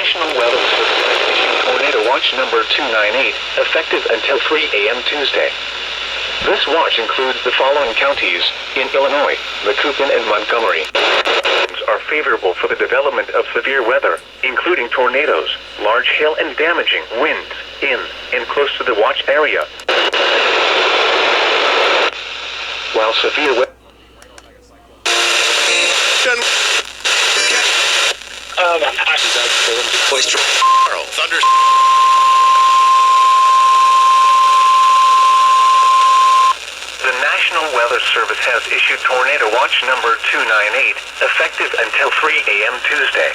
National Weather Service has issued Tornado Watch number 298, effective until 3 a.m. Tuesday. This watch includes the following counties in Illinois: Macoupin and Montgomery. Are favorable for the development of severe weather, including tornadoes, large hail and damaging winds in and close to the watch area. While severe weather Thunder. The National Weather Service has issued Tornado Watch number 298, effective until 3 a.m. Tuesday.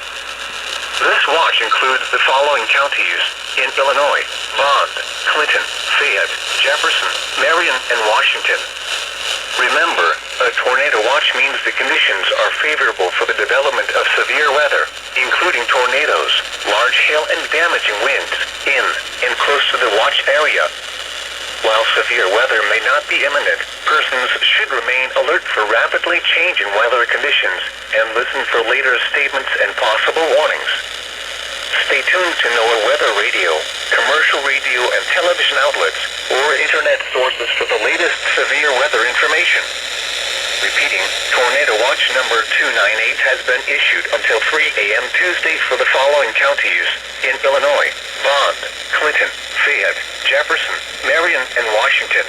This watch includes the following counties in Illinois: Bond, Clinton, Fayette, Jefferson, Marion, and Washington. Remember, a tornado watch means the conditions are favorable for the development of severe weather, including tornadoes, large hail and damaging winds in and close to the watch area. While severe weather may not be imminent, persons should remain alert for rapidly changing weather conditions and listen for later statements and possible warnings. Stay tuned to NOAA weather radio, commercial radio and television outlets, or internet sources for the latest severe weather information. Repeating, Tornado Watch number 298 has been issued until 3 a.m. Tuesday for the following counties in Illinois: Bond, Clinton, Fayette, Jefferson, Marion, and Washington.